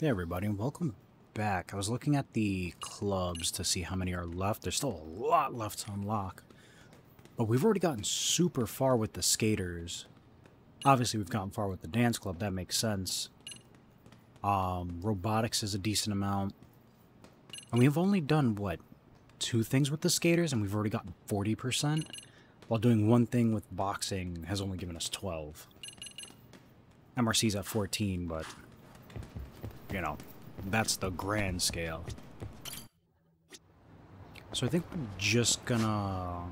Hey everybody, and welcome back. I was looking at the clubs to see how many are left. There's still a lot left to unlock. But we've already gotten super far with the skaters. Obviously, we've gotten far with the dance club. That makes sense. Robotics is a decent amount. And we've only done, what, 2 things with the skaters, and we've already gotten 40%? While doing 1 thing with boxing has only given us 12. MRC's at 14, but... you know, that's the grand scale. So I think we're just gonna...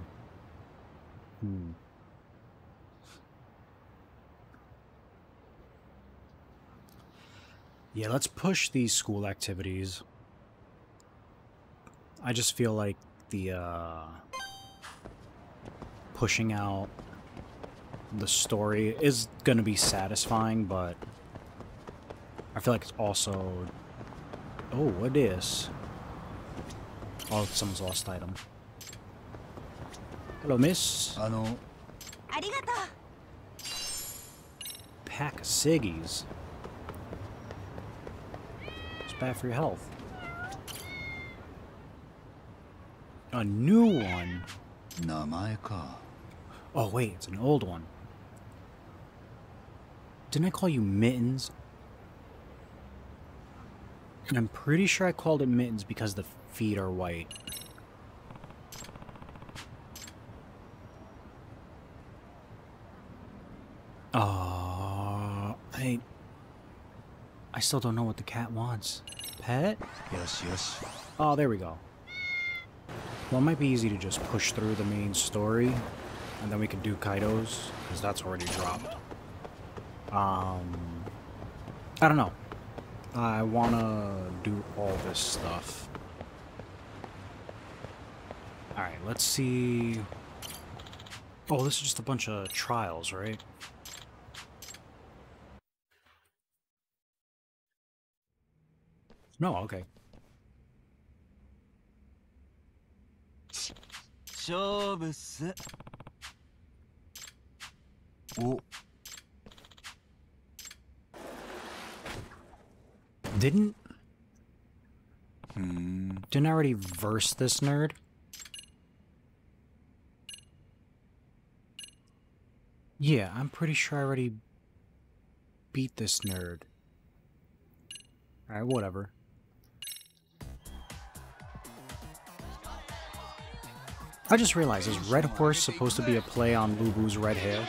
Yeah, let's push these school activities. I just feel like the, pushing out the story is gonna be satisfying, but... I feel like it's also... Oh, what is? Oh, someone's lost item. Hello, miss. Pack of ciggies. It's bad for your health. A new one? Oh, wait, it's an old one. Didn't I call you Mittens? And I'm pretty sure I called it Mittens because the feet are white. I still don't know what the cat wants. Pet? Yes. Oh, there we go. Well, it might be easy to just push through the main story, and then we can do Kaido's, because that's already dropped. I don't know. I wanna do all this stuff. Alright, let's see... Oh, this is just a bunch of trials, right? No, okay. Oh. Didn't I already verse this nerd? Yeah, I'm pretty sure I already beat this nerd. Alright, whatever. I just realized, is Red Horse supposed to be a play on Lubu's red hair?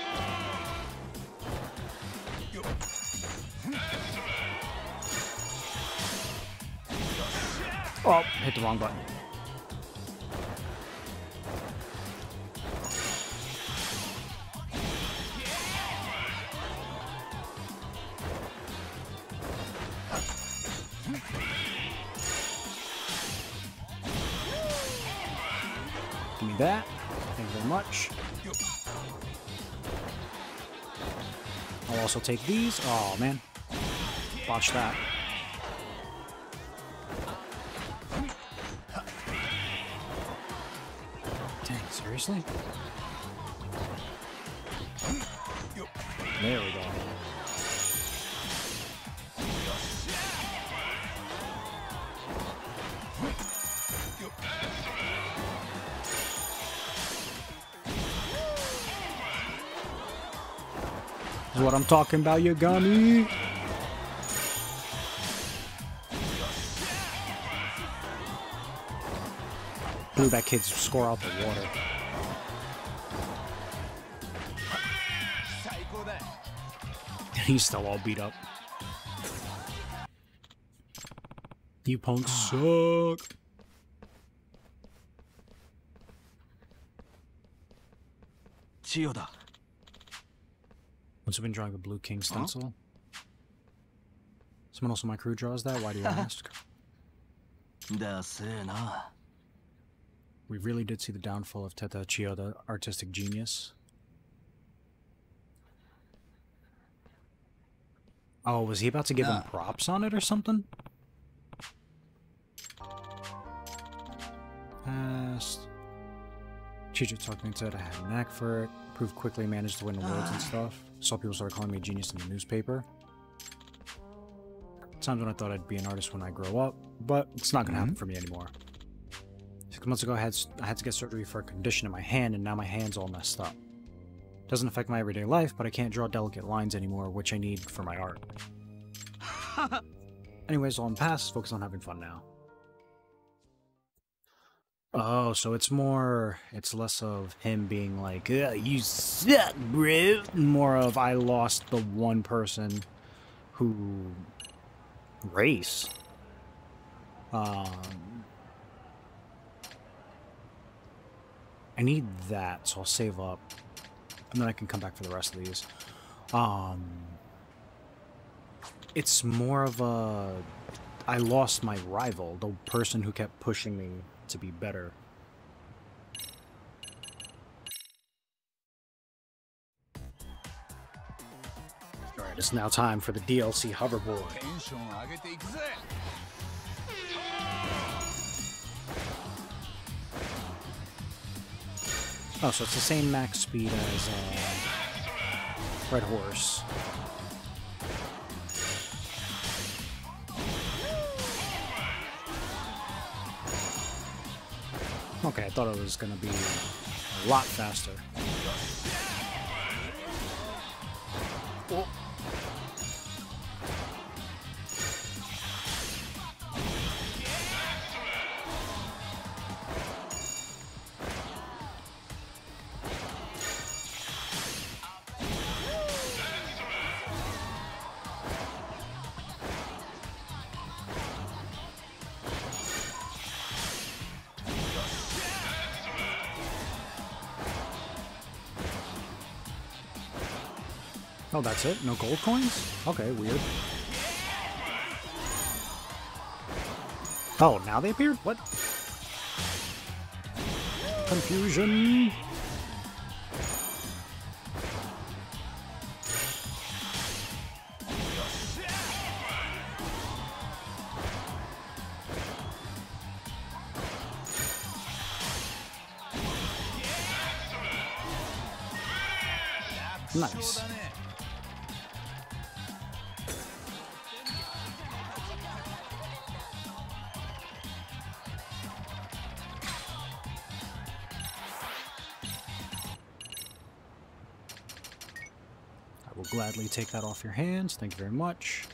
Oh, hit the wrong button. Give me that. Thank you very much. I'll also take these. Oh, man. Botch that. Dang, seriously? There we go. This is what I'm talking about, Yagami! Blew that kid's score out the water. He's still all beat up. You punks suck. Once I've been drawing a Blue King stencil. Someone else on my crew draws that? Why do you ask? We really did see the downfall of Teta Chiyoda, artistic genius. Oh, was he about to give him props on it or something? Past. Chicho talked me said I had a knack for it. Proved quickly, managed to win awards and stuff. Saw people start calling me a genius in the newspaper. Times when I thought I'd be an artist when I grow up, but it's not gonna happen for me anymore. 6 months ago, I had to get surgery for a condition in my hand, and now my hand's all messed up. Doesn't affect my everyday life, but I can't draw delicate lines anymore, which I need for my art. Anyways, all in the past, focus on having fun now. Oh, so it's less of him being like, you suck, bro. More of, I lost the one person who... Race. I need that, so I'll save up. And then I can come back for the rest of these. It's more of a... I lost my rival, the person who kept pushing me to be better. Alright, it's now time for the DLC hoverboard. Oh, so it's the same max speed as Red Horse. Okay, I thought it was gonna be a lot faster. Oh. Oh, that's it? No gold coins? Okay, weird. Oh, now they appeared? What? Confusion! Nice. I will gladly take that off your hands. Thank you very much.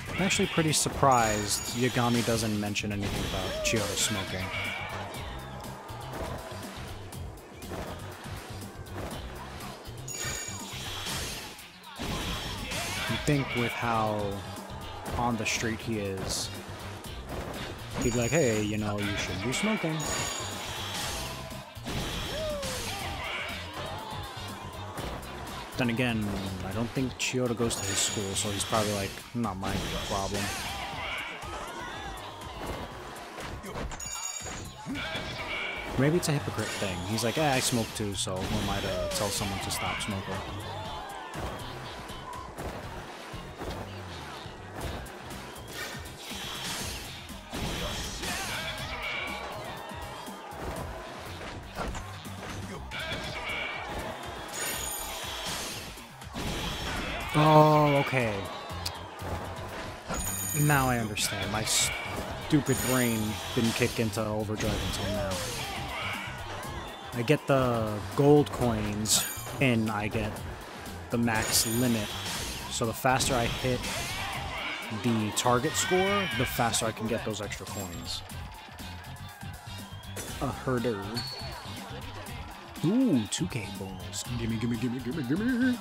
I'm actually pretty surprised Yagami doesn't mention anything about Chioda smoking. You'd think with how on the street he is, he'd be like, hey, you know, you should be smoking. Then again, I don't think Chioda goes to his school, so he's probably like, not my problem. Maybe it's a hypocrite thing. He's like, I smoke too, so who am I to tell someone to stop smoking? Oh, okay. Now I understand. My stupid brain didn't kick into overdrive until now. I get the gold coins, and I get the max limit. So the faster I hit the target score, the faster I can get those extra coins. A herder. Ooh, 2K bonus. Gimme, gimme, gimme, gimme, gimme.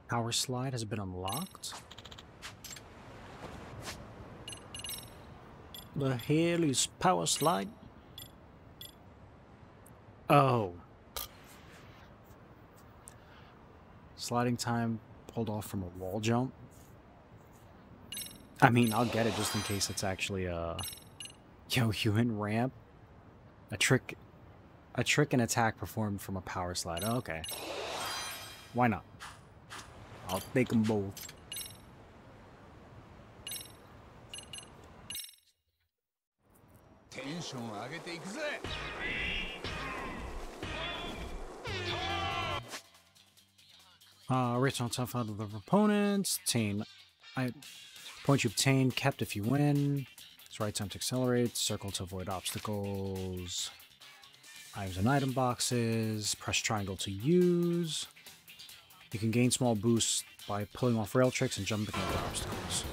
Power slide has been unlocked. The hell is power slide? Oh. Sliding time pulled off from a wall jump. I mean, I'll get it just in case it's actually a human ramp. A trick and attack performed from a power slide. Oh, okay. Why not? I'll take them both. Race on top of the opponents. Obtain. Point you obtain kept if you win. It's right time to accelerate. Circle to avoid obstacles. Items and item boxes. Press triangle to use. You can gain small boosts by pulling off rail tricks and jumping over obstacles.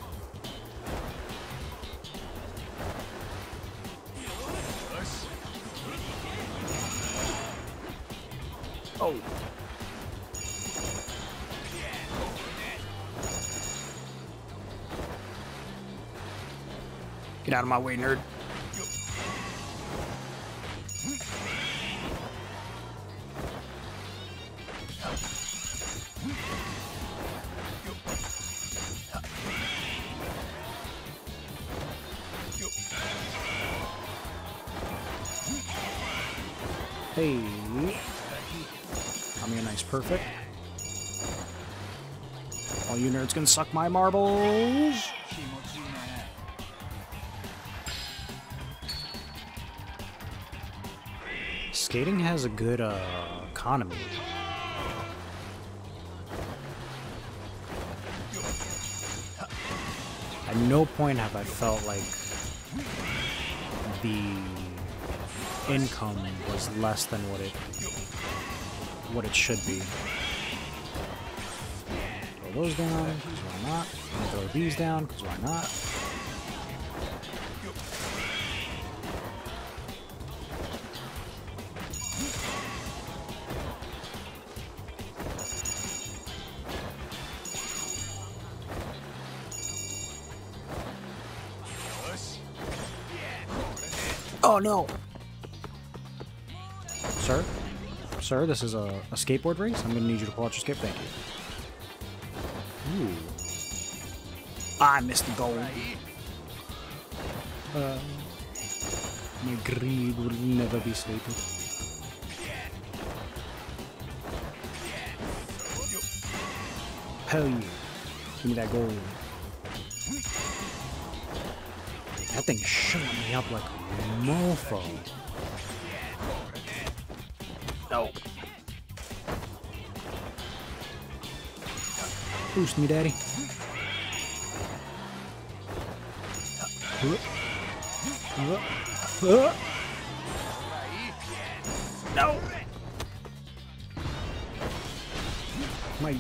Oh! Get out of my way, nerd. Hey. Got me a nice perfect. All you nerds gonna suck my marbles. Skating has a good economy. At no point have I felt like the income was less than what it should be. Throw those down, because why not? And throw these down, because why not? Oh no! Sir? Sir, this is a skateboard race? I'm gonna need you to pull out your skip, thank you. Ooh. I missed the goal. My greed will never be sated. Hell yeah. Give me that gold. That thing shot me up like a mofo. No. Boost me, daddy. No. My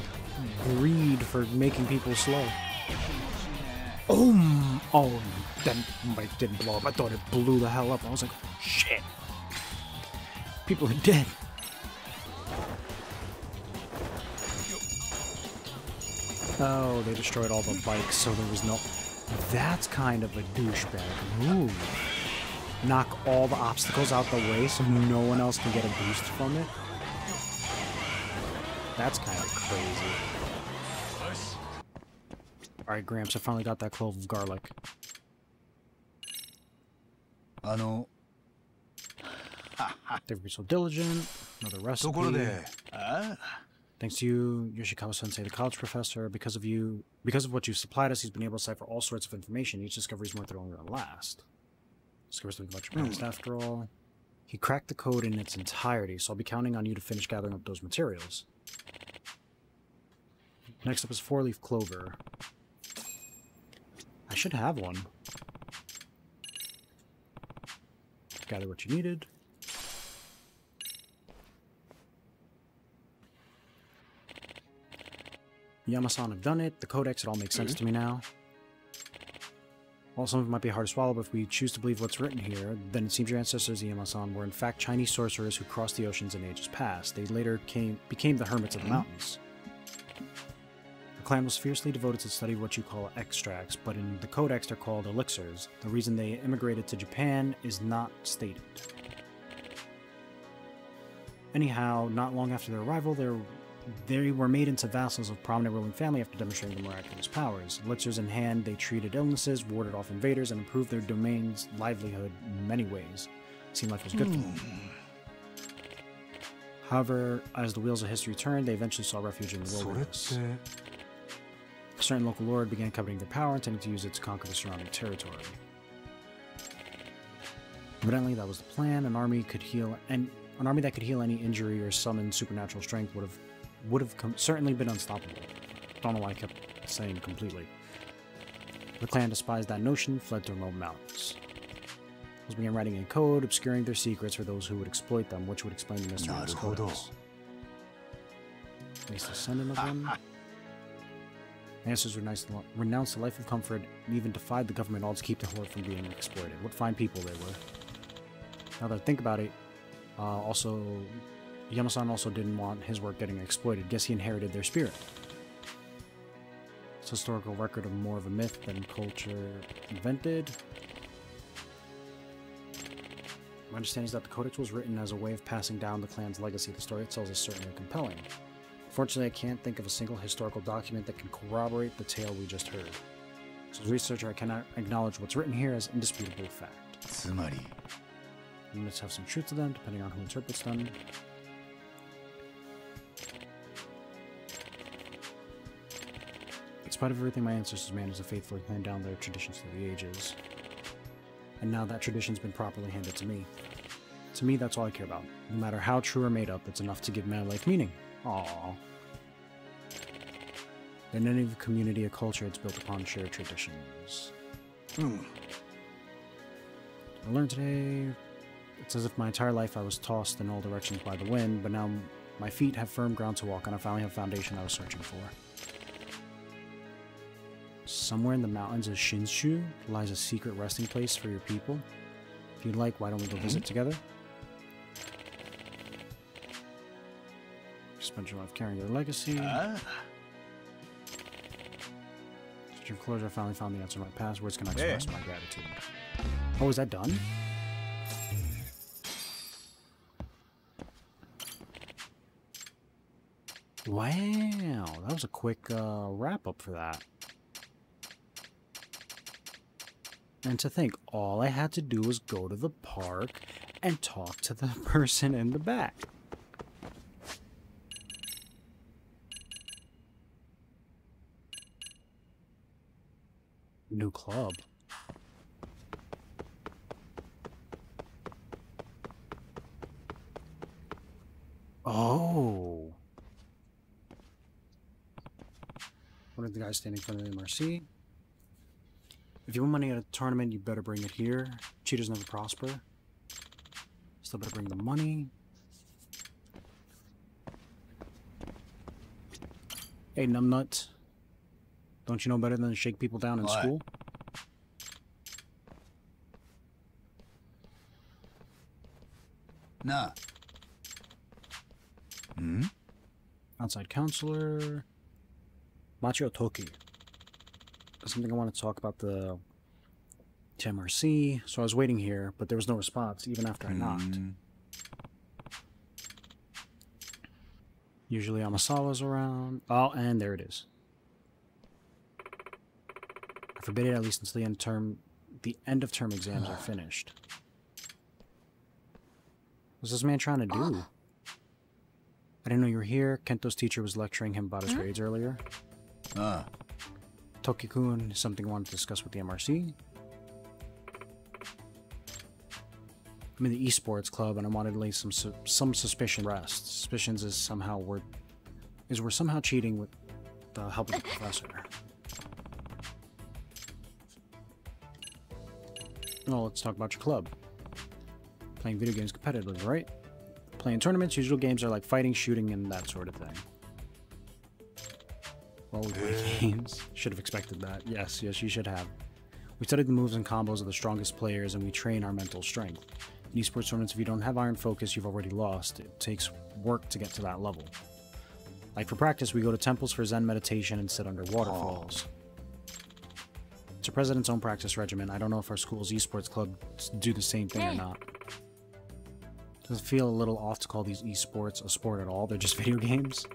greed for making people slow. Oh, that mic didn't blow up. I thought it blew the hell up. I was like, shit. People are dead. Oh, they destroyed all the bikes, so there was no... That's kind of a douchebag move. Knock all the obstacles out the way so no one else can get a boost from it. That's kind of crazy. Alright, Gramps, I finally got that clove of garlic. They've been so diligent. Another recipe. Thanks to you, Yoshikawa-sensei, the college professor, because of what you've supplied us, he's been able to cipher all sorts of information. Each discovery is more thrilling than the last. Discover something about your past, after all. He cracked the code in its entirety, so I'll be counting on you to finish gathering up those materials. Next up is 4-leaf clover. I should have one. Gather what you needed. Yama-san have done it. The codex, it all makes sense to me now. While some of it might be hard to swallow, but if we choose to believe what's written here, then it seems your ancestors, the Yama-san, were in fact Chinese sorcerers who crossed the oceans in ages past. They later became the hermits of the mountains. The clan was fiercely devoted to study what you call extracts, but in the codex they're called elixirs. The reason they immigrated to Japan is not stated. Anyhow, not long after their arrival, they were made into vassals of prominent ruling family after demonstrating their miraculous powers. Elixirs in hand, they treated illnesses, warded off invaders, and improved their domain's livelihood in many ways. Seemed life was good for them. However, as the wheels of history turned, they eventually saw refuge in the wilderness. A certain local lord began coveting their power, intending to use it to conquer the surrounding territory. Evidently, that was the plan. An army that could heal any injury or summon supernatural strength would have certainly been unstoppable. Don't know why I kept saying completely. The clan despised that notion, fled to remote mountains. Those began writing in code, obscuring their secrets for those who would exploit them, which would explain the mystery of this codex. At least descendant of them. Ancestors renounced a life of comfort and even defied the government all to keep the horde from being exploited. What fine people they were. Now that I think about it, Yama-san also didn't want his work getting exploited. Guess he inherited their spirit. It's a historical record of more of a myth than culture invented. My understanding is that the codex was written as a way of passing down the clan's legacy. The story itself is certainly compelling. Fortunately, I can't think of a single historical document that can corroborate the tale we just heard. So as a researcher, I cannot acknowledge what's written here as indisputable fact. Let's have some truth to them, depending on who interprets them. In spite of everything, my ancestors managed to faithfully hand down their traditions through the ages. And now that tradition's been properly handed to me. To me, that's all I care about. No matter how true or made up, it's enough to give my life meaning. Aww. In any community or culture, it's built upon shared traditions. I learned today, it's as if my entire life I was tossed in all directions by the wind, but now my feet have firm ground to walk on. I finally have a foundation I was searching for. Somewhere in the mountains of Shinshu lies a secret resting place for your people. If you'd like, why don't we go visit together? Spend your life carrying their legacy. Searching closure, I finally found the answer to my past. Words can express my gratitude. Oh, is that done? Wow, that was a quick wrap-up for that. And to think, all I had to do was go to the park and talk to the person in the back. New club. Oh. What are the guys standing in front of the MRC? If you want money at a tournament, you better bring it here. Cheaters never prosper. Still better bring the money. Hey, numbnut. Don't you know better than to shake people down in school? Nah. Outside counselor. Machio Toki. Something I want to talk about the TMRC. So I was waiting here, but there was no response even after I knocked. Usually Amasawa's around. Oh, and there it is. I forbid it at least until the end of term exams are finished. What's this man trying to do? I didn't know you were here. Kento's teacher was lecturing him about his grades earlier. Toki-kun, something I wanted to discuss with the MRC. I'm in the esports club, and I wanted to lay some suspicion rest. Suspicions is we're somehow cheating with the help of the professor. Well, let's talk about your club. Playing video games competitively, right? Playing tournaments, usual games are like fighting, shooting, and that sort of thing. Well, we play games. Should have expected that. Yes, you should have. We studied the moves and combos of the strongest players, and we train our mental strength. In esports tournaments, if you don't have iron focus, you've already lost. It takes work to get to that level. Like for practice, we go to temples for Zen meditation and sit under waterfalls. It's a president's own practice regimen. I don't know if our school's esports club do the same thing or not. Does it feel a little off to call these esports a sport at all? They're just video games.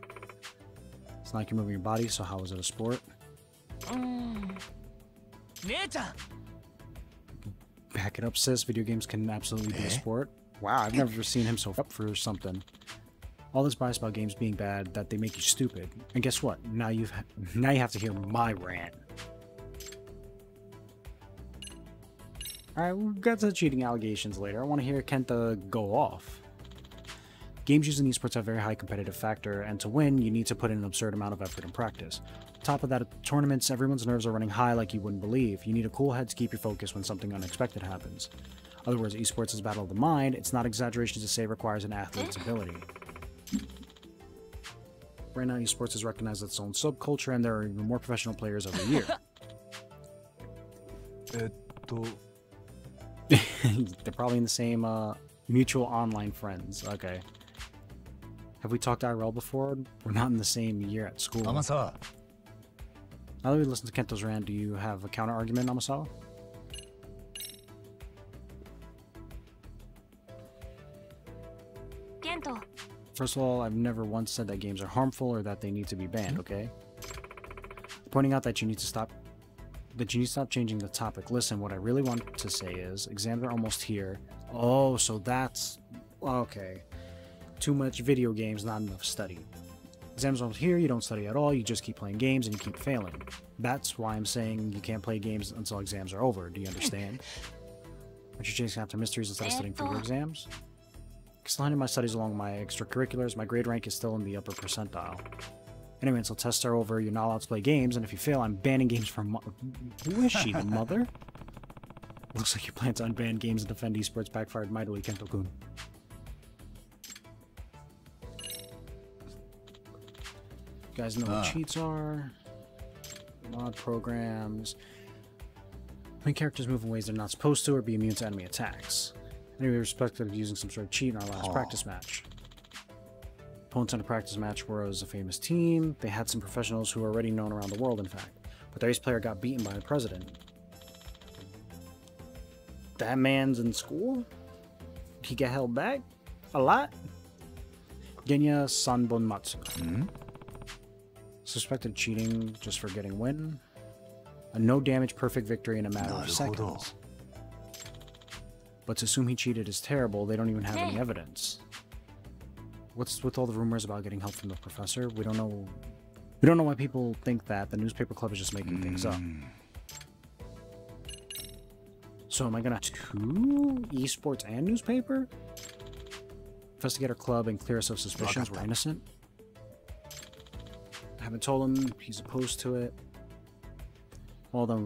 It's not like you're moving your body, so how is it a sport? Back it up, sis. Video games can absolutely be a sport. Wow, I've never seen him so up for something. All this bias about games being bad that they make you stupid. And guess what? Now you have to hear my rant. Alright, we'll get to the cheating allegations later. I want to hear Kenta go off. Games used in esports have a very high competitive factor, and to win, you need to put in an absurd amount of effort and practice. On top of that, at tournaments, everyone's nerves are running high like you wouldn't believe. You need a cool head to keep your focus when something unexpected happens. In other words, esports is a battle of the mind. It's not exaggeration to say it requires an athlete's ability. Right now, esports is recognized as its own subculture, and there are even more professional players every year. They're probably in the same mutual online friends. Okay. Have we talked IRL before? We're not in the same year at school. Amasawa. Now that we listened to Kento's rant, do you have a counter argument, Amasawa? Kento. First of all, I've never once said that games are harmful or that they need to be banned, okay? Pointing out that you need to stop changing the topic. Listen, what I really want to say is, exams are almost here. Oh, so that's... okay. Too much video games, not enough study. Exams are almost here, you don't study at all, you just keep playing games and you keep failing. That's why I'm saying you can't play games until exams are over, do you understand? Aren't you chasing after mysteries instead of studying for your exams? Still handling my studies along my extracurriculars, my grade rank is still in the upper percentile. Anyway, until tests are over, you're not allowed to play games, and if you fail, I'm banning games from... Who is she, the mother? Looks like your plan to unban games and defend esports backfired mightily, Kento-kun. You guys know what cheats are. Mod programs. When characters move in ways they're not supposed to or be immune to enemy attacks. Anyway, we suspected of using some sort of cheat in our last practice match. Opponents in a practice match was a famous team. They had some professionals who were already known around the world, in fact. But their ace player got beaten by the president. That man's in school? He get held back? A lot? Genya Sanbonmatsu. Suspected cheating just for getting win. A no damage perfect victory in a matter of seconds. But to assume he cheated is terrible. They don't even have any evidence. What's with all the rumors about getting help from the professor? We don't know why people think that. The newspaper club is just making things up. So am I gonna 2 esports and newspaper? Investigate our club and clear us of suspicions. We're innocent. I haven't told him he's opposed to it. Well, then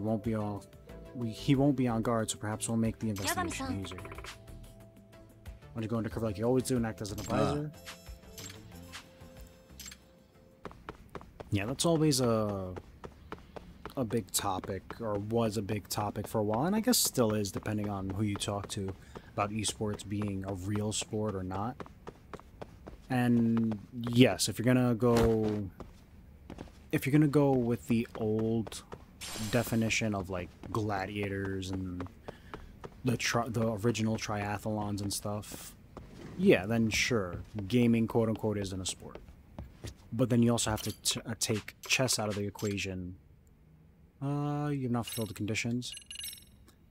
he won't be on guard, so perhaps we'll make the investigation easier. Want to go undercover like you always do and act as an advisor? Yeah, that's always a big topic, or was a big topic for a while, and I guess still is, depending on who you talk to, about esports being a real sport or not. And yes, if you're gonna go with the old definition of like gladiators and the original triathlons and stuff, yeah, then sure, gaming quote unquote isn't a sport. But then you also have to take chess out of the equation. You've not fulfilled the conditions.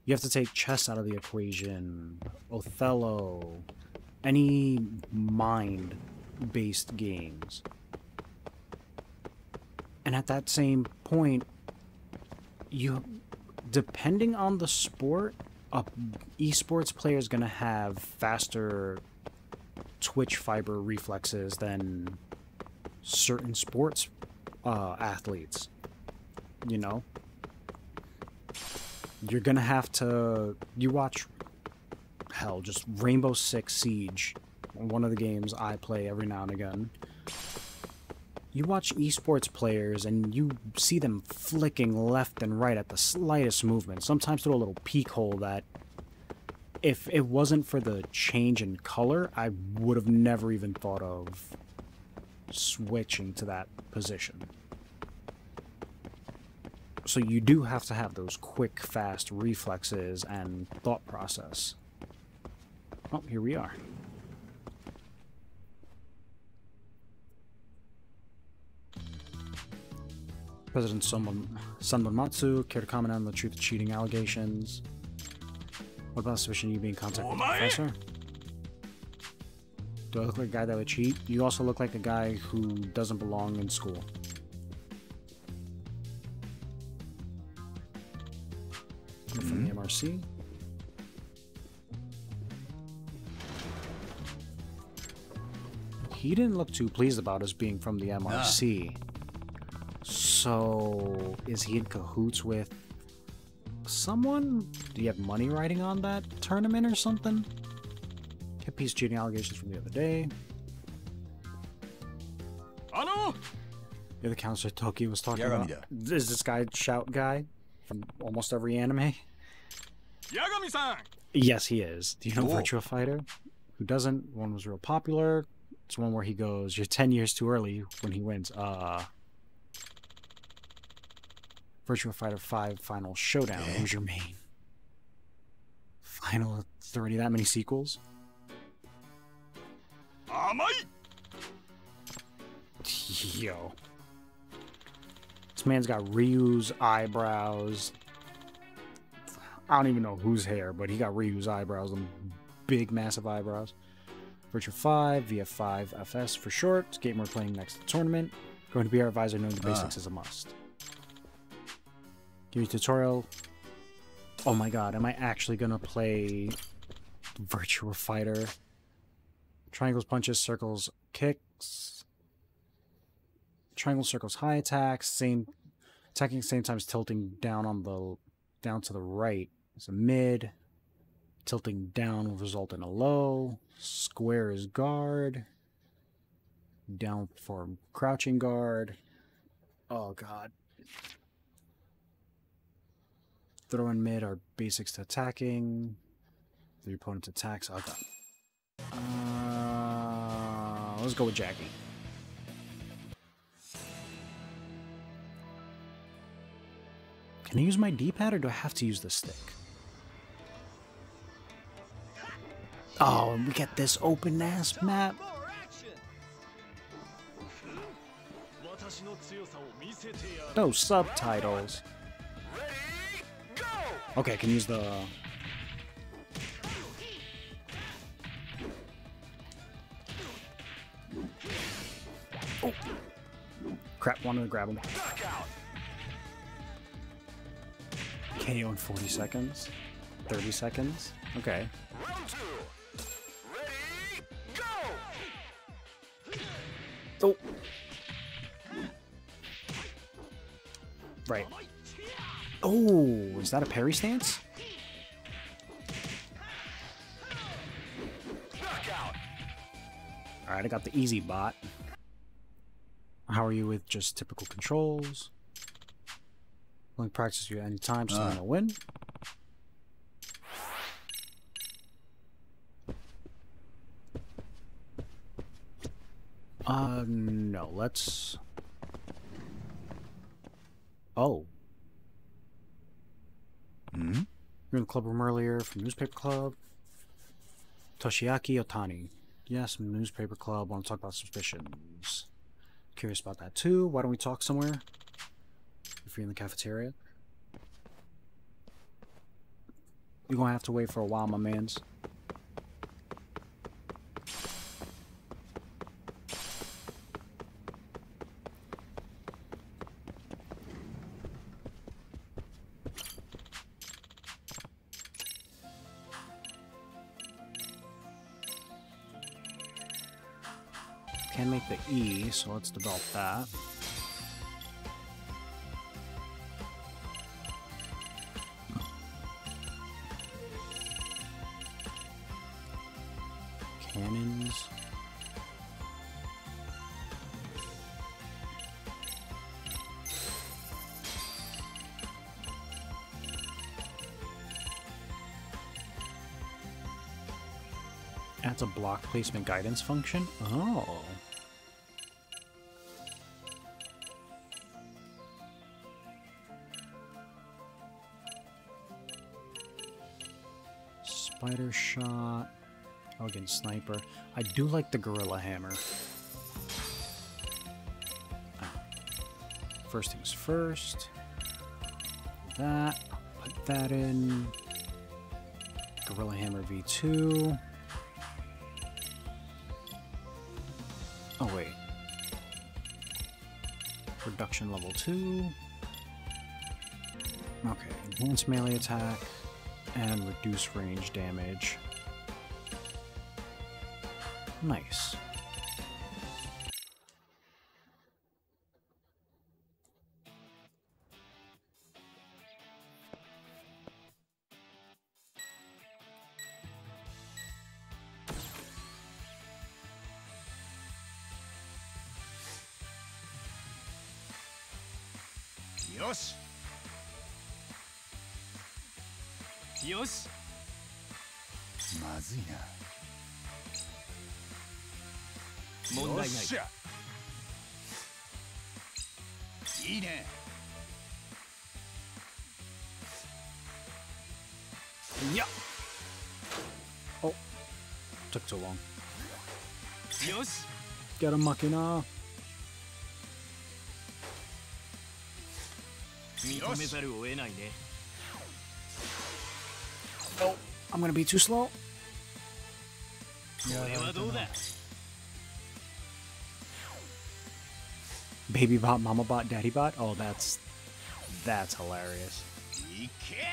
You have to take chess out of the equation. Othello. Any mind-based games. And at that same point, depending on the sport, a esports player is going to have faster twitch fiber reflexes than certain sports athletes. You know? You're going to have to... You watch... Hell, just Rainbow Six Siege, one of the games I play every now and again. You watch esports players and you see them flicking left and right at the slightest movement, sometimes through a little peek hole that, if it wasn't for the change in color, I would have never even thought of switching to that position. So you do have to have those quick, fast reflexes and thought process. Oh, here we are. President Sanbonmatsu, care to comment on the truth of cheating allegations? What about suspicion of you being in contact with the professor? Do I look like a guy that would cheat? You also look like a guy who doesn't belong in school. From the MRC. He didn't look too pleased about us being from the MRC. So, is he in cahoots with someone? Do you have money riding on that tournament or something? Get piece cheating allegations from the other day. You're the counselor Toki was talking about. Is this guy Shout guy from almost every anime? Yagami-san! Yes, he is. Do you know Virtua Fighter? Who doesn't? One was real popular. It's one where he goes, "You're 10 years too early" when he wins. Virtua Fighter 5 Final Showdown. Who's your main? Final. Is there already that many sequels? Yo. This man's got Ryu's eyebrows. I don't even know whose hair, but he got Ryu's eyebrows and big, massive eyebrows. Virtua 5, VF5 FS for short. Game we're playing next to the tournament. Going to be our advisor, knowing the basics is a must. Give me a tutorial. Oh my god, am I actually gonna play Virtua Fighter? Triangles, punches, circles, kicks. Triangle, circles, high attacks. Same attacking at the same time as tilting down on the to the right. It's a mid. Tilting down will result in a low. Square is guard. Down for crouching guard. Oh god. Throw and mid are basics to attacking. The opponent attacks. Okay. Let's go with Jackie. Can I use my D-pad or do I have to use the stick? Oh, and we get this open-ass map. No subtitles. Okay, I can use the... Oh! Crap, wanted to grab him. KO in 40 seconds. 30 seconds. Okay. Oh! Right. Oh, is that a parry stance? Alright, I got the easy bot. How are you with just typical controls? Willing to practice you at any time, so I'm gonna win. No, let's... Oh. You're in the club room earlier from Newspaper Club. Toshiaki Otani. Yes, from Newspaper Club. Want to talk about suspicions. Curious about that too. Why don't we talk somewhere? If you're in the cafeteria. You're gonna have to wait for a while, my mans. Can make the E, so let's develop that. Cannons. Adds a block placement guidance function. Oh. Spider shot. Oh, again, sniper. I do like the gorilla hammer. First things first. That. Put that in. Gorilla hammer V2. Oh, wait. Reduction level 2. Okay, enhanced melee attack and reduce range damage. Nice. Yosh. Yosh. まずいな。問題ない。よっしゃ。いいね。Yeah. Oh, took too long. Yosh. Get a machina. 認めざるを得ないね。Oh, I'm gonna be too slow. これはどうだ。 Baby bot, mama bot, daddy bot. Oh, that's hilarious. いけ。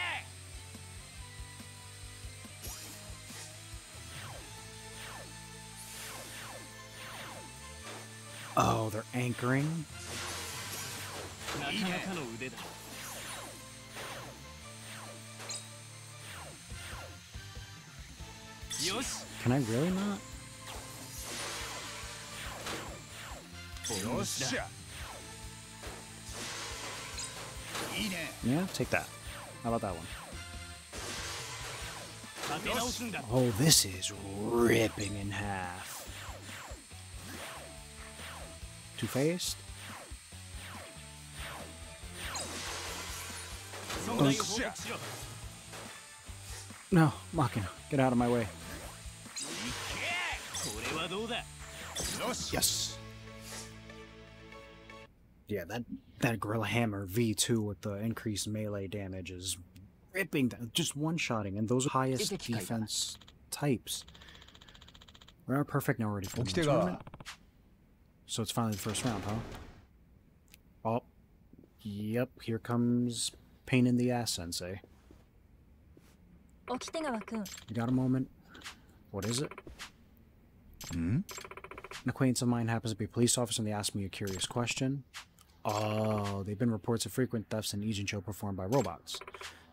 Oh, they're anchoring. なかなかの腕だ。よし。 Can I really not? よっしゃ。いいね。 Yeah, take that. How about that one? 立て直すんだ。 Oh, this is ripping in half. Two-faced. 損害を報告しろ。 No, Machina, get out of my way. これはどうだ。 よし。 Yes. Yeah, that Gorilla Hammer V2 with the increased melee damage is ripping, just one-shotting, and those are highest defense types. We're not perfect now already for the tournament. So it's finally the first round, huh? Oh, yep, here comes pain in the ass, Sensei. You got a moment? What is it? An acquaintance of mine happens to be a police officer and they asked me a curious question. Oh, they've been reports of frequent thefts in Ijincho performed by robots.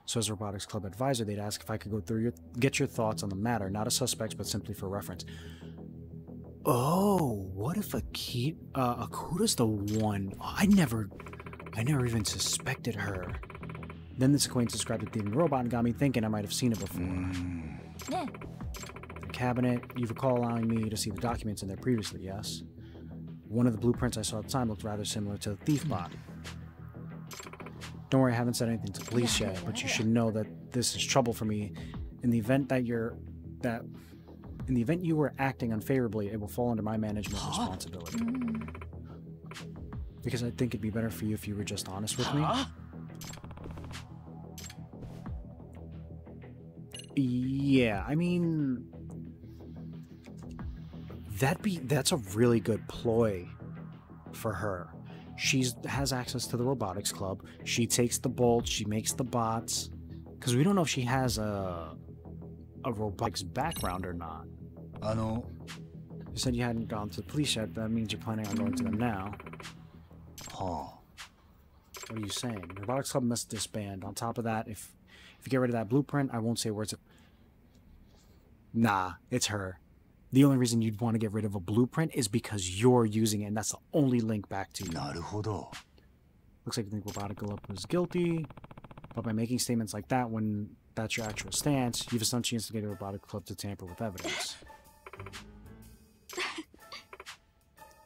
So as a robotics club advisor, they'd ask if I could go through get your thoughts on the matter, not as suspects, but simply for reference. Oh, what if Akuta's the one? Oh, I never even suspected her. Then this acquaintance described the thieving robot and got me thinking I might have seen it before. The cabinet, you recall allowing me to see the documents in there previously, yes? One of the blueprints I saw at the time looked rather similar to the thief bot. Don't worry, I haven't said anything to police yet, but you should know that this is trouble for me. In the event you were acting unfavorably, it will fall under my management responsibility. Because I think it'd be better for you if you were just honest with me. Yeah, I mean, that's a really good ploy for her. She has access to the robotics club. She takes the bolts. She makes the bots. Because we don't know if she has a robotics background or not. You said you hadn't gone to the police yet. That means you're planning on going to them now. What are you saying? The robotics club must disband. On top of that, if you get rid of that blueprint, I won't say words. Nah, it's her. The only reason you'd want to get rid of a blueprint is because you're using it, and that's the only link back to you. Looks like you think Robotic Club was guilty, but by making statements like that when that's your actual stance, you've essentially instigated Robotic Club to tamper with evidence.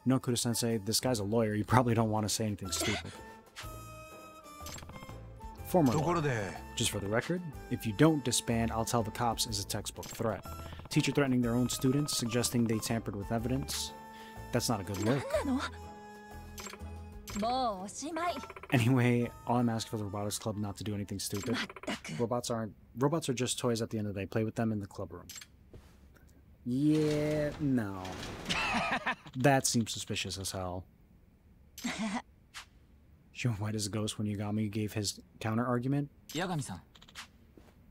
No, Kuda-sensei, this guy's a lawyer. You probably don't want to say anything stupid. Former lawyer. Just for the record, if you don't disband, I'll tell the cops is a textbook threat. Teacher threatening their own students, suggesting they tampered with evidence. That's not a good look. Anyway, all I'm asking for the robotics club not to do anything stupid. Robots are just toys at the end of the day. Play with them in the club room. Yeah, no. That seems suspicious as hell. She went white as a ghost when Yagami gave his counter argument. Yagami-san.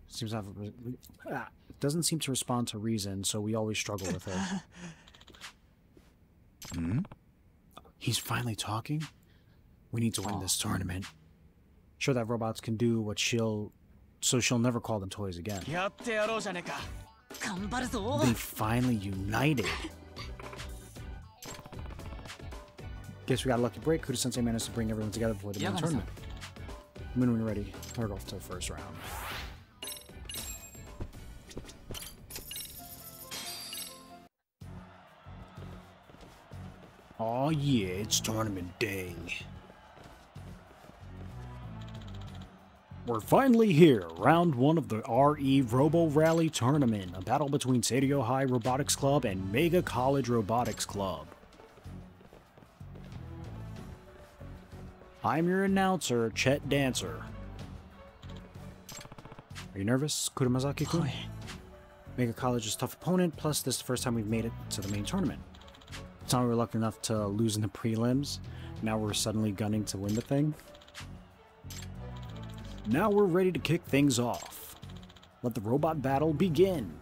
Seems to have doesn't seem to respond to reason, so we always struggle with her. Hmm? He's finally talking? We need to win this tournament. Sure that robots can do what she'll never call them toys again. They finally united. Guess we got a lucky break. Kudo-sensei managed to bring everyone together before the main tournament. When we're ready, start off to the first round. Oh yeah, it's tournament day. We're finally here, round 1 of the RE Robo Rally Tournament, a battle between Seiryu High Robotics Club and Mega College Robotics Club. I'm your announcer, Chet Dancer. Are you nervous, Kuromazaki-kun? Mega College is a tough opponent, plus this is the first time we've made it to the main tournament. It's not we were lucky enough to lose in the prelims. Now we're suddenly gunning to win the thing. Now we're ready to kick things off. Let the robot battle begin.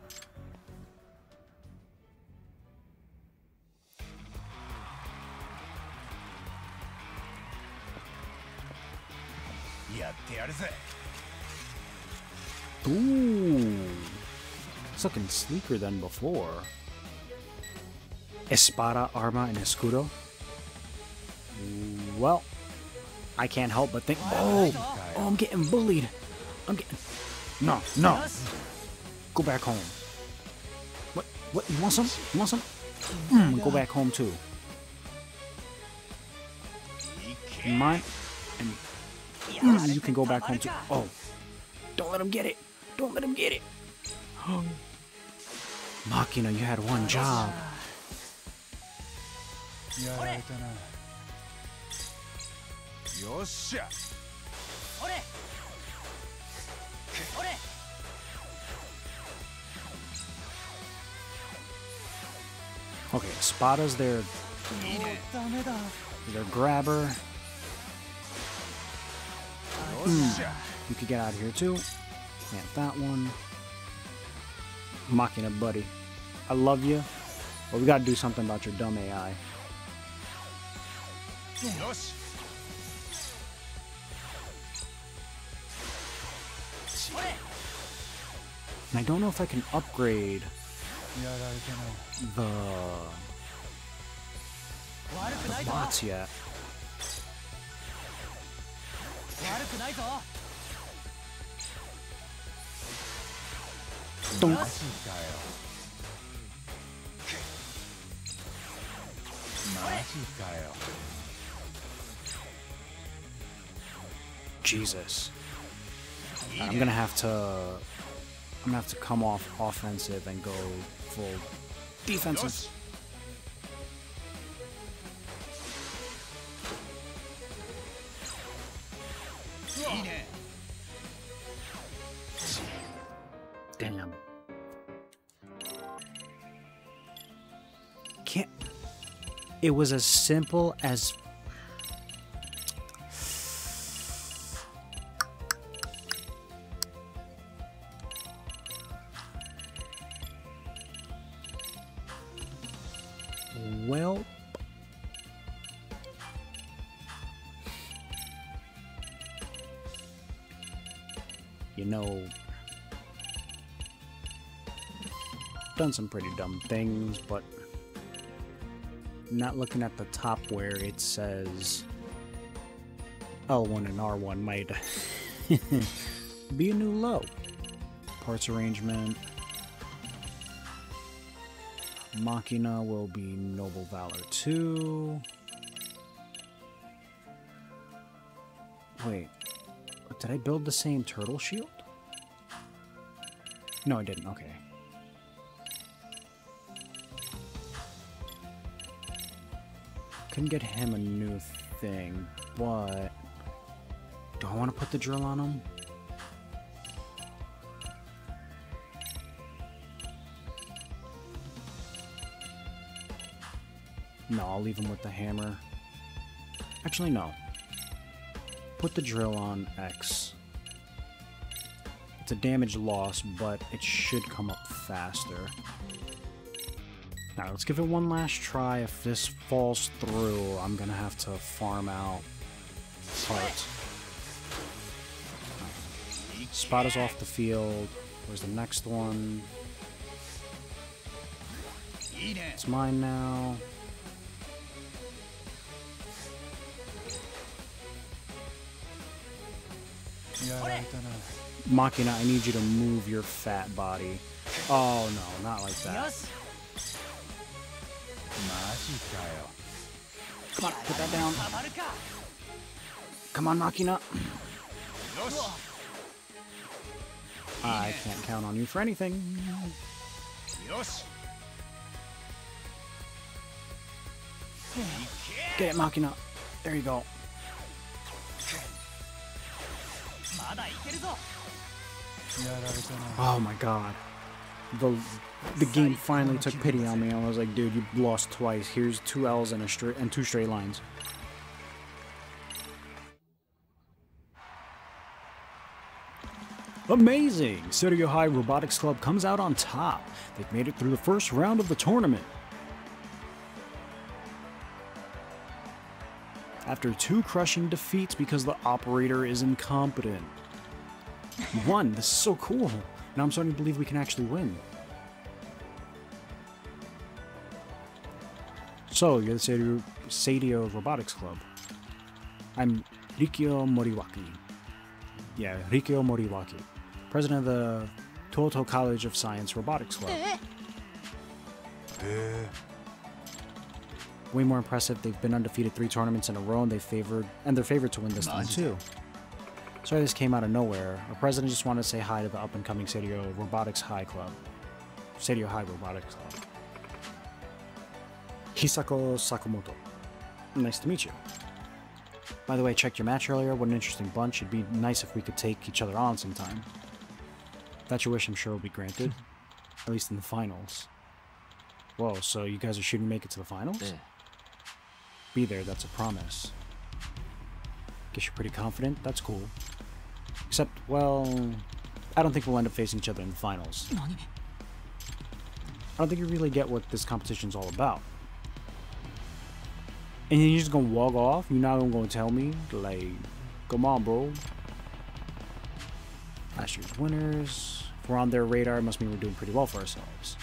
Ooh, it's looking sleeker than before. Espada, arma, and escudo. Well, I can't help but think. Oh, I'm getting bullied. No. Go back home. What? You want some? Go back home too. Mine. And you can go back home too. Oh, don't let him get it. Machina, you had one job. Okay, Spada's their grabber. You could get out of here too. Plant that one. Machina, buddy. I love you, but we gotta do something about your dumb AI. And I don't know if I can upgrade the bots yet. Don't. Jesus. I'm gonna have to come off offensive and go full defensive. Damn. Can't. It was as simple as. Well. You know. Done some pretty dumb things, but not looking at the top where it says L1 and R1 might be a new low. Parts arrangement. Machina will be Noble Valor 2. Wait, did I build the same turtle shield? No, I didn't. Okay. Couldn't get him a new thing, but do I want to put the drill on him? No, I'll leave him with the hammer. Actually, no. Put the drill on X. It's a damage loss, but it should come up faster. Now, let's give it one last try. If this falls through, I'm gonna have to farm out heart. Spot is off the field. Where's the next one? It's mine now. Machina, I need you to move your fat body. Oh no, not like that. Come on, put that down. Come on, Machina. I can't count on you for anything. Get it, Machina. There you go. Oh my god. The game finally took pity on me. I was like, dude, you lost twice. Here's 2 L's and two straight lines. Amazing! Seiryu High Robotics Club comes out on top. They've made it through the first round of the tournament. After 2 crushing defeats because the operator is incompetent. We won! This is so cool! Now I'm starting to believe we can actually win. So, you're the Seiryu Robotics Club. I'm Rikyo Moriwaki. Yeah, Rikyo Moriwaki. President of the Tohoto College of Science Robotics Club. Way more impressive. They've been undefeated 3 tournaments in a row, and they're favored to win this time too. Sorry this came out of nowhere. Our president just wanted to say hi to the up-and-coming Seiryu Robotics High Club. Seiryu High Robotics Club. Hisako Sakamoto. Nice to meet you. By the way, I checked your match earlier. What an interesting bunch. It'd be nice if we could take each other on sometime. That's your wish, I'm sure will be granted. At least in the finals. Whoa, so you guys are shooting to make it to the finals? Yeah. Be there, that's a promise. Guess you're pretty confident? That's cool. Except, well, I don't think we'll end up facing each other in the finals. I don't think you really get what this competition's all about. And you're just gonna walk off? You're not gonna tell me? Like, come on, bro. Last year's winners. If we're on their radar, it must mean we're doing pretty well for ourselves.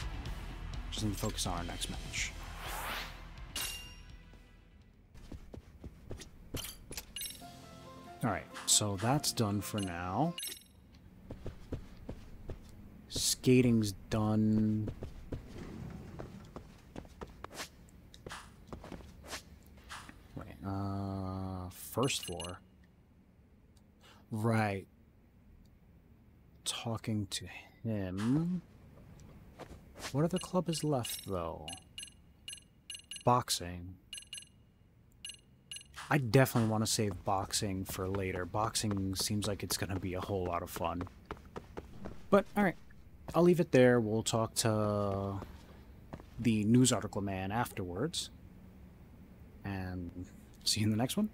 Just need to focus on our next match. Alright, so that's done for now. Skating's done. First floor. Right. Talking to him. What other club is left, though? Boxing. I definitely want to save boxing for later. Boxing seems like it's going to be a whole lot of fun. But, alright. I'll leave it there. We'll talk to the news article man afterwards. And see you in the next one.